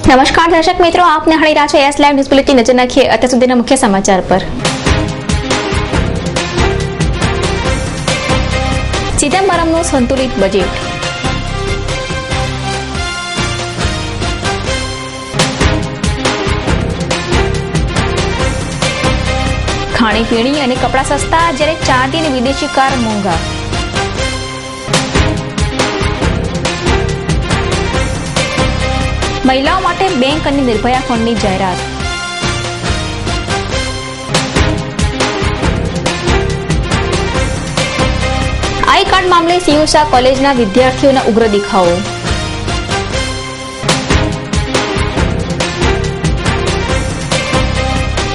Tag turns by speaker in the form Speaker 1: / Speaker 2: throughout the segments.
Speaker 1: नमस्कार दर्शक मित्रों, आपने हड़ी रहा है एस लाइव न्यूज बुलेटिन नजर नाखीए અત્યાર સુધીના મુખ્ય સમાચાર પર। ચિદમ્બરમનું સંતુલિત બજેટ, ખાણીપીણી અને કપડાં સસ્તા જ્યારે ચાંદી અને વિદેશી કાર મોંઘા। મહિલાઓ માટે બેંક અને નિર્ભયા ફંડની જાહેરાત। આઈ કાર્ડ મામલે સીયુસા કોલેજના વિદ્યાર્થીઓના ઉગ્ર દેખાવો।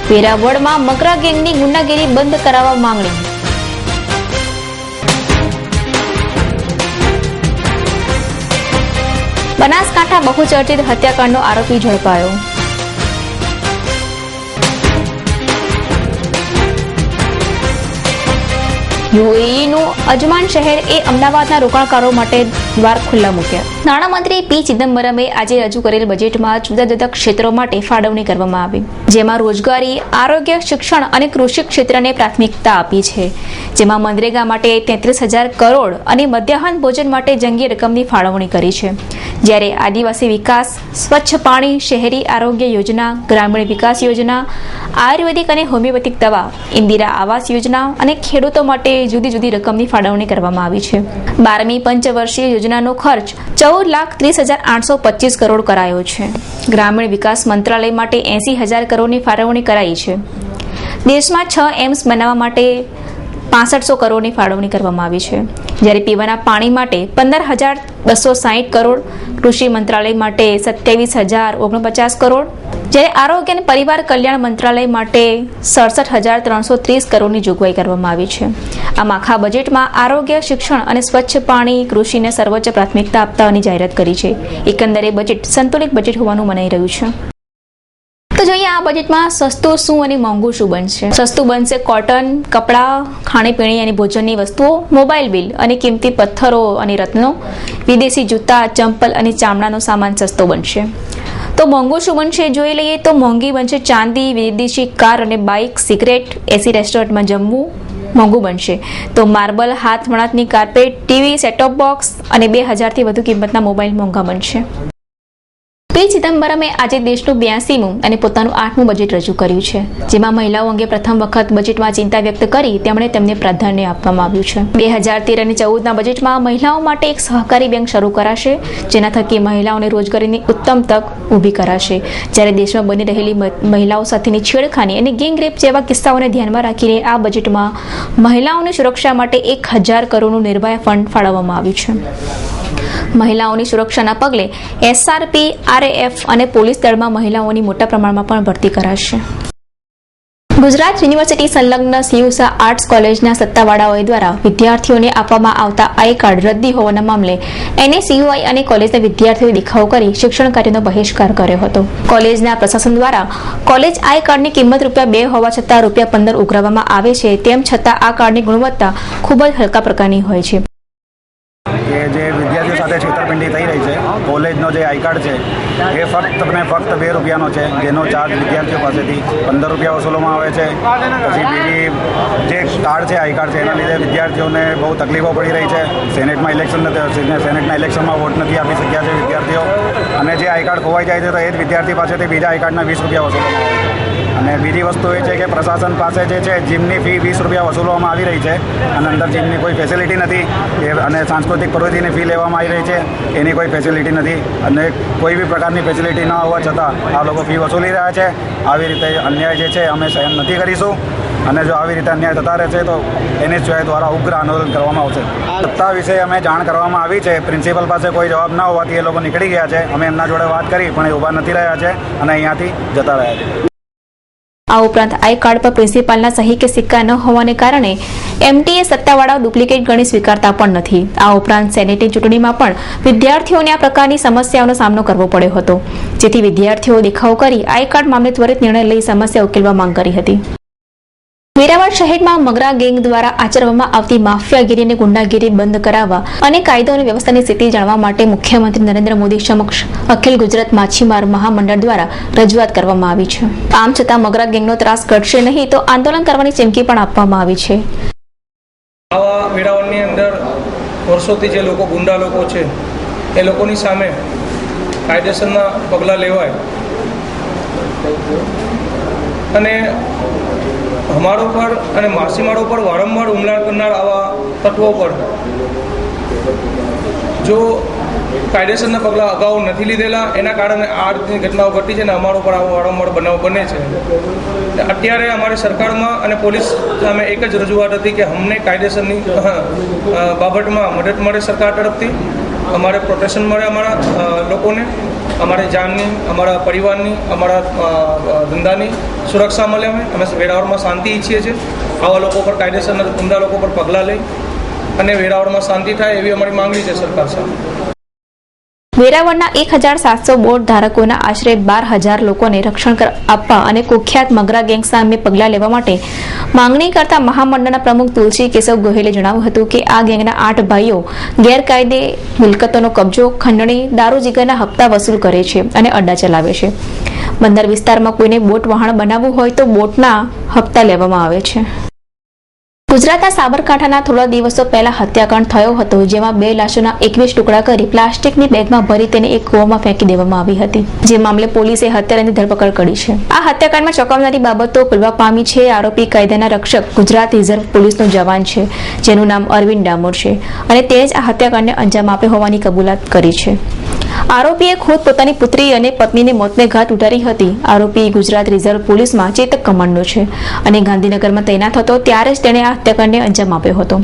Speaker 1: વેરાવળમાં મકરા ગેંગની ગુંડાગીરી બંધ કરાવવા માંગણી। બનાસકાંઠા બહુચર્ચિત હત્યાકાંડનો આરોપી ઝડપાયો। યુએઈનું અજમાન શહેર એ અમદાવાદના રોકાણકારો માટે દ્વાર ખુલ્લા મૂક્યા। નાણામંત્રી પી ચિદમ્બરમે આજે રજૂ કરેલ બજેટમાં જુદા જુદા ક્ષેત્રો માટે ફાળવણી કરવામાં આવી, જેમાં રોજગારી, આરોગ્ય, શિક્ષણ અને કૃષિ ક્ષેત્રને પ્રાથમિકતા આપી છે, જેમાં મનરેગા માટે 33,000 કરોડ અને મધ્યાહન ભોજન માટે જંગી રકમની ફાળવણી કરી છે, જ્યારે આદિવાસી વિકાસ, સ્વચ્છ પાણી, શહેરી આરોગ્ય યોજના, ગ્રામીણ વિકાસ યોજના, આયુર્વેદિક અને હોમિયોપેથિક દવા, ઇન્દિરા આવાસ યોજના અને ખેડૂતો માટે જુદી જુદી રકમની ફાળવણી કરવામાં આવી છે। 12મી પંચવર્ષીય યોજનાનો ખર્ચ 14,30,825 કરોડ કરાયો છે। ગ્રામીણ વિકાસ મંત્રાલય માટે 80,000 કરોડની ફાળવણી કરાઈ છે। દેશમાં 6 એમ્સ બનાવવા માટે 6500 કરોડની ફાળવણી કરવામાં આવી છે, જ્યારે પીવાના પાણી માટે 15,260 કરોડ, કૃષિ મંત્રાલય માટે 27,049 કરોડ, જ્યારે આરોગ્ય અને પરિવાર કલ્યાણ મંત્રાલય માટે 67,330 કરોડની જોગવાઈ કરવામાં આવી છે। આમ આખા બજેટમાં આરોગ્ય, શિક્ષણ અને સ્વચ્છ પાણી, કૃષિને સર્વોચ્ચ પ્રાથમિકતા આપવાની જાહેરાત કરી છે। એકંદરે બજેટ સંતુલિત બજેટ હોવાનું મનાઈ રહ્યું છે। તો જોઈએ આ બજેટમાં સસ્તું શું અને મોંઘું શું બનશે। સસ્તું બનશે કોટન, કપડાં, ખાણીપીણી અને ભોજનની વસ્તુઓ, મોબાઈલ બિલ અને કિંમતી પથ્થરો અને રત્નો, વિદેશી જૂતા, ચંપલ અને ચામડાનો સામાન સસ્તો બનશે। તો મોંઘું શું બનશે જોઈ લઈએ તો મોંઘી બનશે ચાંદી, વિદેશી કાર અને બાઇક, સિગરેટ, એસી રેસ્ટોરન્ટમાં જમવું મોંઘું બનશે। તો માર્બલ, હાથ વણાટની કાર્પેટ, ટીવી, સેટટોપ બોક્સ અને 2,000થી વધુ કિંમતના મોબાઈલ મોંઘા બનશે। પી ચિદમ્બરમે આજે દેશનું 82મું અને પોતાનું 8મું બજેટ રજૂ કર્યું છે, જેમાં મહિલાઓ અંગે પ્રથમ વખત બજેટમાં ચિંતા વ્યક્ત કરી તેમણે તેમને પ્રાધાન્ય આપવામાં આવ્યું છે। 2013 અને 14ના બજેટમાં મહિલાઓ માટે એક સહકારી બેંક શરૂ કરાશે, જેના થકી મહિલાઓને રોજગારીની ઉત્તમ તક ઊભી કરાશે, જ્યારે દેશમાં બની રહેલી મહિલાઓ સાથેની છેડખાની અને ગેંગરેપ જેવા કિસ્સાઓને ધ્યાનમાં રાખીને આ બજેટમાં મહિલાઓની સુરક્ષા માટે 1,000 કરોડનું નિર્ભયા ફંડ ફાળવવામાં આવ્યું છે। મહિલાઓની સુરક્ષાના પગલે એસઆરપી, આરએએફ અને પોલીસ દળમાં મહિલાઓની મોટા પ્રમાણમાં પણ ભરતી કરાશે। ગુજરાત યુનિવર્સિટી સંલગ્ન સીયુસા આર્ટ્સ કોલેજના સત્તાવાળાઓ દ્વારા વિદ્યાર્થીઓને આપવામાં આવતા આઈ કાર્ડ રદ્દી હોવાના મામલે એનએસયુઆઈ અને કોલેજના વિદ્યાર્થીઓએ દેખાવો કરી શિક્ષણ કાર્યનો બહિષ્કાર કર્યો હતો। કોલેજના પ્રશાસન દ્વારા કોલેજ આઈ કાર્ડની કિંમત ₹2 હોવા છતાં ₹15 ઉઘરાવવામાં આવે છે, તેમ છતાં આ કાર્ડની ગુણવત્તા ખૂબ જ હલકા પ્રકારની હોય છે।
Speaker 2: કે જે વિદ્યાર્થીઓ સાથે છેતરપિંડી થઈ રહી છે, કોલેજનો જે આઈ કાર્ડ છે એ ફક્ત ₹2 છે, જેનો ચાર્જ વિદ્યાર્થીઓ પાસેથી ₹15 વસૂલવામાં આવે છે। પછી બીજી જે કાર્ડ છે, આઈ કાર્ડ છે, એના લીધે વિદ્યાર્થીઓને બહુ તકલીફો પડી રહી છે। સેનેટના ઇલેક્શનમાં વોટ નથી આપી શક્યા છે વિદ્યાર્થીઓ, અને જે આઈ કાર્ડ ખોવાઈ જાય છે તો એ જ વિદ્યાર્થી પાસેથી બીજા આઈ કાર્ડના ₹20 વસૂલવામાં આવે છે। અને બીજી વસ્તુ એ છે કે પ્રશાસન પાસે જે છે જીમની ફી ₹20 વસૂલવામાં આવી રહી છે, અને અંદર જીમની કોઈ ફેસિલિટી નથી, અને સાંસ્કૃતિક પ્રવૃત્તિની ફી લેવામાં આવી રહી છે, એની કોઈ ફેસિલિટી નથી, અને કોઈ બી પ્રકારની ફેસિલિટી ન હોવા છતાં આ લોકો ફી વસૂલી રહ્યા છે। આવી રીતે અન્યાય જે છે અમે સહન નથી કરીશું, અને જો આવી રીતે અન્યાય થતા રહેશે તો એનએસયુઆઈ દ્વારા ઉગ્ર આંદોલન કરવામાં આવશે। સત્તા વિશે અમે જાણ કરવામાં આવી છે, પ્રિન્સિપલ પાસે કોઈ જવાબ ન હોવાથી એ લોકો નીકળી ગયા છે। અમે એમના જોડે વાત કરી પણ એ ઊભા નથી રહ્યા છે અને અહીંયાથી જતા રહ્યા છે।
Speaker 1: આ ઉપરાંત આઈ કાર્ડ પર પ્રિન્સિપાલના સહી કે સિક્કા ન હોવાને કારણે એમટીએ સત્તાવાળાઓ ડુપ્લિકેટ ગણી સ્વીકારતા પણ નથી। આ ઉપરાંત સેનેટની ચૂંટણીમાં પણ વિદ્યાર્થીઓને આ પ્રકારની સમસ્યાઓનો સામનો કરવો પડ્યો હતો, જેથી વિદ્યાર્થીઓ દેખાવો કરી આઈ કાર્ડ મામલે ત્વરિત નિર્ણય લઈ સમસ્યા ઉકેલવા માંગ કરી હતી। વેરાવળ શહેરમાં મગરા ગેંગ દ્વારા આચરવામાં આવતી માફિયાગીરી અને ગુંડાગીરી બંધ કરાવવા અને કાયદો અને વ્યવસ્થાની સ્થિતિ જાણવા માટે મુખ્યમંત્રી નરેન્દ્ર મોદી સમક્ષ અખિલ ગુજરાત માછીમાર મહામંડળ દ્વારા રજૂઆત કરવામાં આવી છે. આમ છતાં મગરા ગેંગનો ત્રાસ ઘટશે નહીં તો આંદોલન કરવાની ચીમકી પણ આપવામાં આવી છે.
Speaker 3: આવા વેરાવળની અંદર વર્ષોથી જે લોકો ગુંડા લોકો છે એ લોકોની સામે કાયદેસરના પગલાં લેવાય અને અમારો પર અને માછીમારો પર વારંવાર હુમલા કરનાર આવા તત્વો પર જો કાયદેસરના પગલાં અગાઉ નથી લીધેલા એના કારણે આ રીતની ઘટનાઓ ઘટી છે અને અમારો પર આવો વારંવાર બનાવ બને છે. અત્યારે અમારી સરકારમાં અને પોલીસ સામે એક જ રજૂઆત હતી કે અમને કાયદેસરની બાબતમાં મદદ મળે સરકાર તરફથી, અમારે પ્રોટેક્શન મળે અમારા લોકોને, અમારી જાનની, અમારા પરિવારની, અમારા ધંધાની સુરક્ષા મળે. અમે વેરાવળમાં શાંતિ ઈચ્છીએ છીએ. આવા લોકો પર કાયદેસરના ગુંડા લોકો પર પગલાં લઈ અને વેરાવળમાં શાંતિ થાય એવી અમારી માંગણી છે સરકાર સામે.
Speaker 1: વેરાવળના 1700 બોટ ધારકોના આશરે 12,000 લોકોને રક્ષણ આપવા અને કુખ્યાત મગરા ગેંગ સામે પગલાં લેવા માટે માંગણી કરતા મહામંડળના પ્રમુખ તુલસી કેશવ ગોહિલે જણાવ્યું હતું કે આ ગેંગના 8 ભાઈઓ ગેરકાયદે મિલકતોનો કબજો, ખંડણી, દારૂ જીગરના હપ્તા વસૂલ કરે છે અને અડ્ડા ચલાવે છે. બંદર વિસ્તારમાં કોઈને બોટ વહાણ બનાવવું હોય તો બોટના હપ્તા લેવામાં આવે છે. ગુજરાતના સાબરકાંઠાના થોડા દિવસો પહેલા હત્યાકાંડ થયો હતો, જેમાં 2 લાશોના 21 ટુકડા કરી પ્લાસ્ટિકની બેગમાં ભરી તેને એક કૂવામાં ફેંકી દેવામાં આવી હતી. જે મામલે પોલીસે હત્યારાની ધરપકડ કરી છે. આ હત્યાકાંડમાં ચોંકાવનારી બાબતો ખુલવા પામી છે. આરોપી કાયદાના રક્ષક ગુજરાત રિઝર્વ પોલીસનો જવાન છે, જેનું નામ અરવિંદ ડામોર છે અને તેણે જ આ હત્યાકાંડને અંજામ આપ્યો હોવાની કબૂલાત કરી છે. આરોપીએ ખુદ પોતાની પુત્રી અને પત્નીને મોતને ઘાટ ઉતારી હતી. આરોપી ગુજરાત રિઝર્વ પોલીસમાં ચેતક કમાન્ડો છે અને ગાંધીનગરમાં તૈનાત હતો ત્યારે જ તેણે આ हत्याकांड ने अंजाम आप्यो હતો.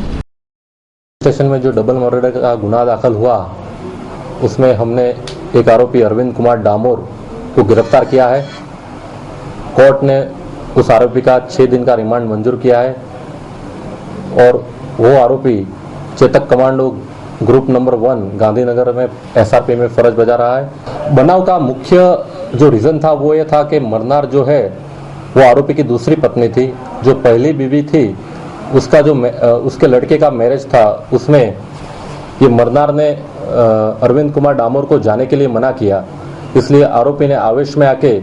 Speaker 4: स्टेशन में जो डबल मर्डर का गुनाह दाखिल हुआ उसमें हमने एक आरोपी अरविंद कुमार डामोर को गिरफ्तार किया है. कोर्ट ने उस आरोपी का 6 दिन का रिमांड मंजूर किया है और वो आरोपी Chetak commando group number 1 Gandhinagar में SRP में फर्ज बजा रहा है. बनाव का मुख्य जो रीज़न था वो ये था कि मरनार जो है वो आरोपी की दूसरी पत्नी थी. जो पहली बीवी थी उसका जो उसके लड़के का मैरिज था उसमें ये मरनार ने अरविंद कुमार डामोर को जाने के लिए मना किया. इसलिए आरोपी ने आवेश में आके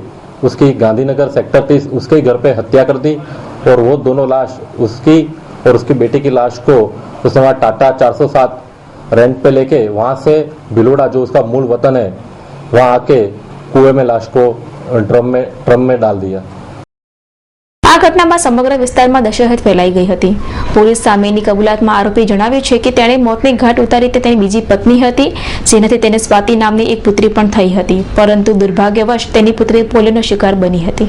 Speaker 4: उसकी गांधीनगर सेक्टर 30 उसके घर पे हत्या कर दी और वो दोनों लाश उसकी और उसकी बेटी की लाश को उसने वहाँ टाटा 407 रेंट पे लेके वहाँ से भिलोड़ा जो उसका मूल वतन है वहाँ आके कुएं में लाश को ड्रम में डाल दिया.
Speaker 1: આ ઘટના બાદ સમગ્ર વિસ્તારમાં દહેશત ફેલાઈ ગઈ હતી. પોલીસ સામેની કબૂલાતમાં આરોપી જણાવ્યું છે કે તેણે મોતને ઘાટ ઉતારી તે તેની બીજી પત્ની હતી, જેનાથી તેને સ્વાતિ નામની એક પુત્રી પણ થઈ હતી, પરંતુ દુર્ભાગ્યવશ તેની પુત્રી પોલીસનો શિકાર બની હતી.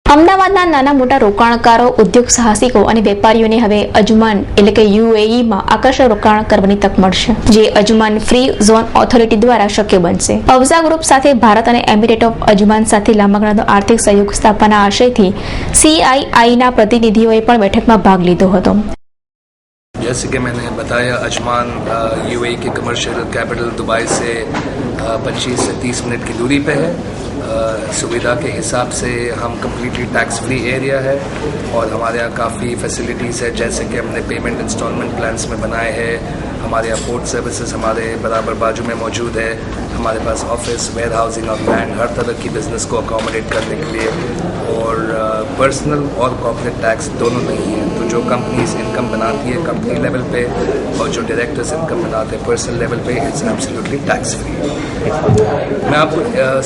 Speaker 1: અમદાવાદના નાના મોટા રોકાણકારો, ઉદ્યોગ સાહસિકો અને વેપારીઓને હવે અજમાન એટલે કે UAEમાં આકર્ષક રોકાણ કરવાની તક મળશે, જે અજમાન ફ્રી ઝોન ઓથોરિટી દ્વારા શક્ય બનશે. અફઝા ગ્રુપ સાથે ભારત અને એમિરેટ ઓફ અજમાન સાથે લાંબા ગાળાનો આર્થિક સહયોગ સ્થાપવાના આશયથી CIIના પ્રતિનિધિઓએ પણ બેઠકમાં ભાગ લીધો હતો.
Speaker 5: जैसे कि मैंने बताया, अजमान UAE के कमर्शियल कैपिटल दुबई से 25 से 30 मिनट की दूरी पे है. सुविधा के हिसाब से हम कम्प्लीटली टैक्स फ्री एरिया है और हमारे यहाँ काफ़ी फैसिलिटीज़ है, जैसे कि हमने पेमेंट इंस्टॉलमेंट प्लान्स में बनाए हैं. हमारे यहाँ पोर्ट सर्विसेज हमारे बराबर बाजू में मौजूद है. हमारे पास ऑफिस, वेयर हाउसिंग और लैंड, हर तरह की बिजनेस को अकोमोडेट करने के लिए, और पर्सनल और कॉर्पोरेट टैक्स दोनों नहीं है. तो जो कंपनीज इनकम बनाती है कंपनी लेवल पे और जो डायरेक्टर्स इनकम बनाते हैं पर्सनल लेवल पे, इट्स एब्सोल्युटली टैक्स फ्री. मैं आपको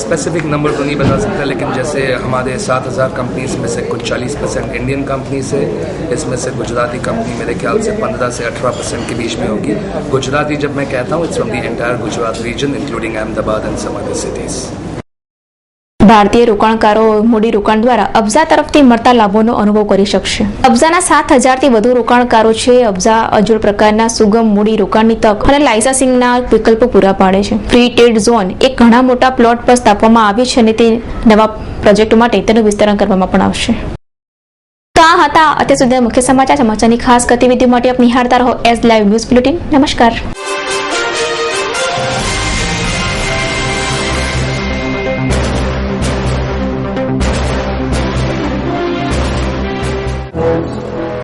Speaker 5: स्पेसिफिक नंबर तो नहीं बता सकता, लेकिन जैसे हमारे 7,000 कंपनीज में से कुछ 40% इंडियन कंपनीज है. इसमें से गुजराती कंपनी मेरे ख्याल से 15 से 18% के बीच में होगी. गुजराती जब मैं कहता हूँ, it's from the entire Gujarat region including Ahmedabad and some other cities.
Speaker 1: ભારતીય રોકાણકારો મૂડી રોકાણ દ્વારા અફઝા તરફથી મળતા લાભોનો અનુભવ કરી શકશે. અફઝાના 7,000થી વધુ રોકાણકારો છે. અફઝા અજોડ પ્રકારના સુગમ મૂડી રોકાણની તક અને લાયસન્સિંગના વિકલ્પો પૂરા પાડે છે. ફ્રી ટ્રેડ ઝોન એક ઘણા મોટા પ્લોટ પર સ્થાપવામાં આવી છે અને તે નવા પ્રોજેક્ટો માટે તેનું વિસ્તરણ કરવામાં પણ આવશે. તો આ હતા અત્યાર સુધીના મુખ્ય સમાચારની ખાસ ગતિવિધિઓ માટે આપ નિહાળતા રહો એસ લાઈવ ન્યૂઝ બુલેટિન. નમસ્કાર.